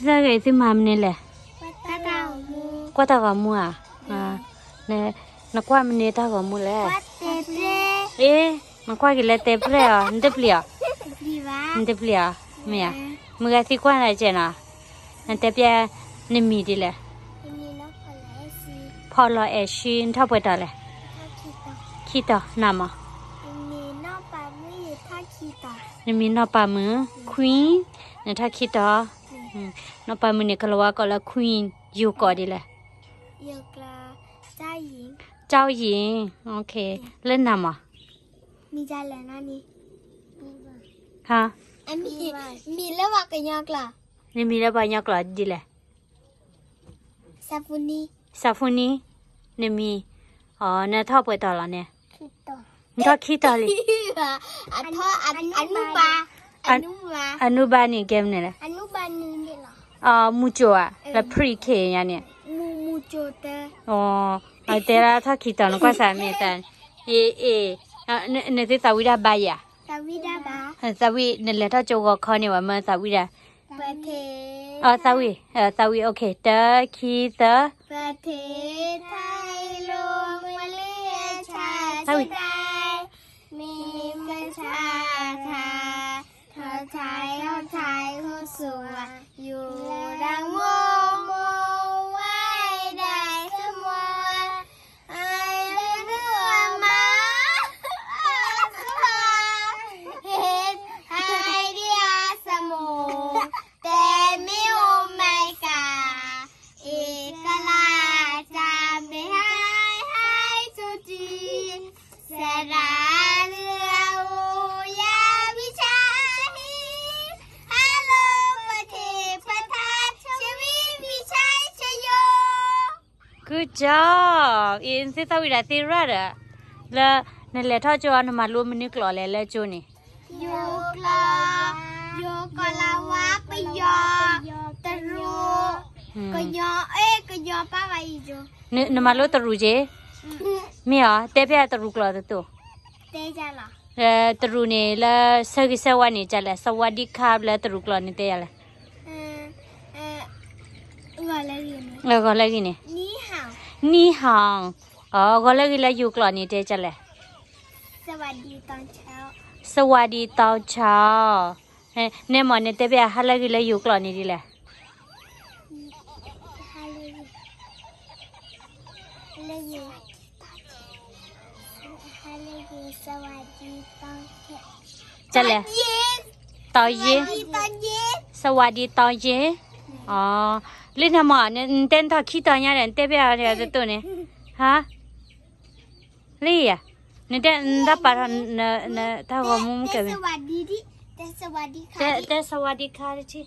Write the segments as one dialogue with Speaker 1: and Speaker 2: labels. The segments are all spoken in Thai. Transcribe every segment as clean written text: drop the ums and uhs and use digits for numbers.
Speaker 1: sao cái gì mà mình nè qua tao vào mua nè nó qua mình nè tao vào mua lẹ ê mà qua cái lẹ tép lẹ à tép lẹ tép lẹ mẹ mày cái gì qua này chứ nào tép ya nem mì đi lẹพอรอเอชินเท่าไปต่อเลยขี้ต่อน้ำอ่ะนี่มีนอปลามือควีนเนี่ยถ้าขี้ต่อนอปลามือเนี่ยก็รู้ว่าก็แล้วควีนอยู่ก่อนดีเลย
Speaker 2: อยู่กับเจ้าหญิง
Speaker 1: เจ้าหญิงโอเคเล่นน้ำอ่ะ
Speaker 2: มีใจแล้วนะนี่
Speaker 1: ฮะ
Speaker 2: มีแล้วว่ากันยากล่ะ
Speaker 1: นี่มีแล้วไปยากล่ะดีเลย
Speaker 2: ซาฟูนี
Speaker 1: ซาฟูนีเนี่ยมีอ๋อเนี่ยเท่าไปต่อแล้วเนี่ย
Speaker 2: คิดต่อ
Speaker 1: นี่ก็ขี้ต่อเลย
Speaker 2: อันท่ออนุบาล
Speaker 1: อนุบาลนี่เกมเนี่ยแหละ
Speaker 2: อนุบาลนี่เหรอ
Speaker 1: มูโจอ่ะแล้วพรีเคเนี่ย
Speaker 2: มูโจเต
Speaker 1: อ๋อแต่ละถ้าขี้ต่อนึกว่าสามีแต่เนี่ยที่สาวิดาบายอ่ะ
Speaker 2: สาวิดาบา
Speaker 1: สาวิเนี่ยแหละถ้าโจก็คอเนี่ยว่ามันสาวิดา
Speaker 2: ประเทศ
Speaker 1: สาวิโอเคเตอขี้เตอ
Speaker 2: ประเทศไทยลงมาเลียชาติใดมีประชาไทยเธอไทยผู้สวยอยู่ดังโมไว้ได้เสมอไอ้เรื่องมาเห็นไอเดียสมุแต่ไม่โอไม่กาเอกราชจะไม่ให้สุจีสระเรืออยาวิชาฮัลโหลประเทศประทานชีวิตวิชัยชโย
Speaker 1: Good job อินสิสาวิดาตีรัดอ่ะแล้วเนี่ยแหละถ้าโจอันมารู้มันนึกหล่อแล้วโจนี่
Speaker 2: โยกลาวะกยอตรูกยอกยอป้าไว้โจ
Speaker 1: เนี่ยมารู้ตรูเจมีอ่ะเตะเปียตรูกลอตัว
Speaker 2: เตะจ้าล่ะ
Speaker 1: ตรูเนี่ยแล้วสกิสวานี่จ้ะแล้วสวัสดีครับแล้วตรูกลอนี่เตะอะไร
Speaker 2: ก็เลย
Speaker 1: นี่
Speaker 2: นี่ห่าว
Speaker 1: ก็เลยแล้วอยู่กลอนี่เตะจ้ะแล้ว
Speaker 2: สวัสดีตอนเช้า
Speaker 1: สวัสดีตอนเช้าเนี่ยหมอเนี่ยเตะเปียฮัลโหลแล้วอยู่กลอนี่ดีแหละ
Speaker 2: สวัสดีตอน
Speaker 1: จ้ะแล้วตอนเย็นสวัสดีตอนเย็นอ๋อเล่นทำหมอเนี่ยเต้นท่าขี้ตอนยังไงเตะเปียอะไรตัวเนี่ยฮะเรียเนี่ยเต้นดับปะเนี่ยถ้าว่ามุ้งเก็บ
Speaker 2: สวัสดีดิสวัสดีค่ะ
Speaker 1: แต่สวัสดีค่ะดิ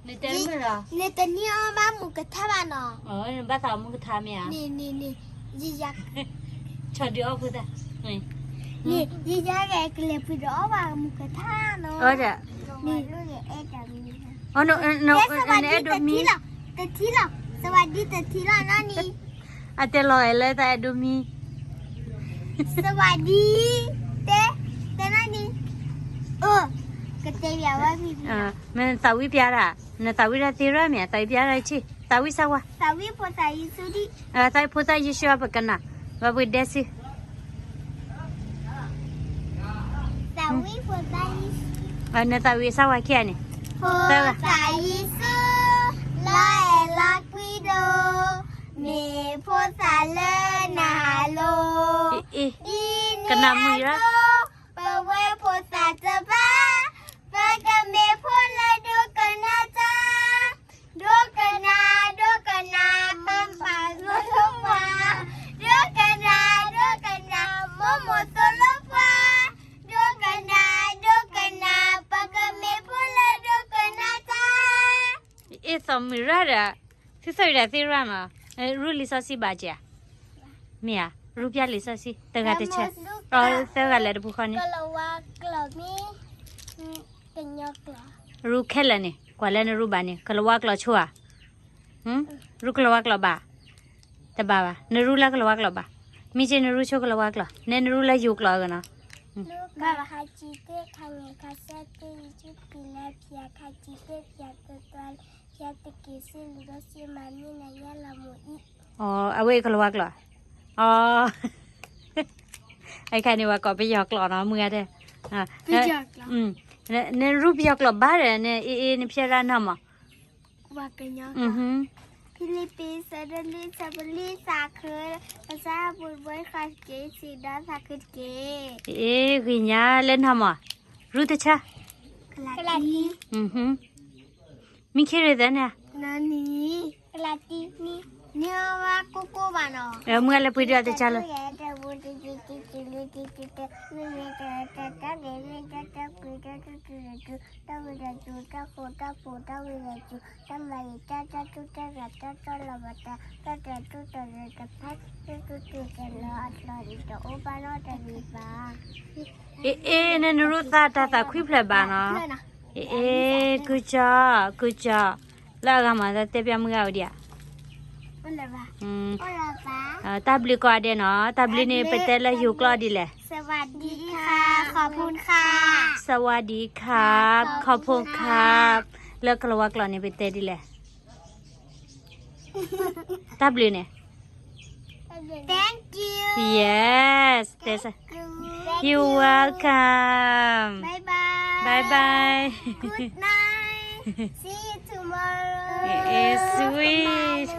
Speaker 1: เนี่ยเต้นไม่หรอ
Speaker 2: เนี่ยตอนนี้เอามาหมูกระทะบ้านเนาะ
Speaker 1: เนี่ยบ้านสาวมุ้งกระทะมั้ย
Speaker 2: นี่ยี่ยักษ์
Speaker 1: ชอบดีออกพูดอ่ะ
Speaker 2: นี่ยี่ยักษ์แกเลยพูดออกว่าหมูกระทะเนาะ
Speaker 1: จ้ะ
Speaker 2: นี่เอ็ดจะมี
Speaker 1: no
Speaker 2: เนี่ยดูมีแต่ที่หรอสวัสดีแต่ที่หรอนั่นนี่
Speaker 1: อาจจะลอยเลยแต่ดูมี
Speaker 2: สวัสดีแต่นั่นนี่ก็เตยว่าพี่
Speaker 1: มันสาวิพิอาระเนี่ยสาวิราตีระเนี่ยสาวิพิอาระชิสาวิสาวะ
Speaker 2: สาวิพุทธายิสุดิ
Speaker 1: สาวิพุทธายิสุapa kanaว่าบุเดสิ
Speaker 2: สาวิพุทธายิสุ
Speaker 1: เนี่ยสาวิสาวะแค่นี่
Speaker 2: พุทธายิสุลาลักวิโดมีพุทธาเลนาโล
Speaker 1: กันนำมือละ
Speaker 2: เปเวพุทธาจะบ้าปะกันเมพุทธาดูกันนะจ๊ะดูกันนะปังปังโลโลมาดูกันนะโมโมโตโลฟาดูกันนะปะกันเมพุทธาดูกันนะจ๊ะ
Speaker 1: สมมือละสิสาวิราตีระมารู้ลิซาสิบาจ้ะเมียรู้พิจลิซาสิตั้งแต่เช้าตั้งแต่เลยบุคคลนี้
Speaker 2: กลัวกลัวมีกันยอกลัว
Speaker 1: รู้แค่ละเนี่ยกว่าแล้วนะรู้บ้านเนี่ยกลัวกลัวชัวรู้กลัวกลัวบ้าแต่บ้าบ้านรู้ละกลัวกลัวบ้ามีเจนรู้ชัวกลัวกลัวเนี่ยรู้ละอยู่กลัวกันนะ
Speaker 2: Luka hajite kane kasete ijupila pia kajite pia total pia tekesi ludosi mami na yala moi.
Speaker 1: อ๋อเอาไว้ก็ระวักเหรออ๋อ ไอ้ใครนี่ว่าก็ไปหยอกหลอเนาะมือเด้อ่ะ
Speaker 2: Pijak
Speaker 1: เนี่ยรูปหยอกหลอบ้าเนี่ยเอนี่เพียร้านทำอ่ะ
Speaker 2: Wakanya Philippines suddenly sabali sakher asa bulbul khaske sida sakher ke
Speaker 1: เอ๊ะคือเนี้ยเล่นทำอ่ะรู้แต่ชะ
Speaker 2: Kelati
Speaker 1: มีแค่เรื่องเนี่ย
Speaker 2: Nani Kelati ni Nyawa kuku bano
Speaker 1: เมื่อไรพูดเรื่องแต่ชะเลย เอ๊ะเนี่ยรู้ตาคุยเพลบานะเอ๊ะกูจ้าแล้วก็มาแต่เปียมือเอาเดียตาบลิกว่าเดียเนาะตาบลินี่ไปแต่ละหิวกลอดีแหละ
Speaker 2: สวัสดีค่ะขอบคุณค่ะ
Speaker 1: สวัสดีครับขอบคุณครับเลิกกลัวกลอนี่ไปแต่ดีแหละตาบลิเนี่ย
Speaker 2: Thank you
Speaker 1: yes that's you welcome
Speaker 2: Bye bye
Speaker 1: bye bye
Speaker 2: Good night See you tomorrow
Speaker 1: it's sweet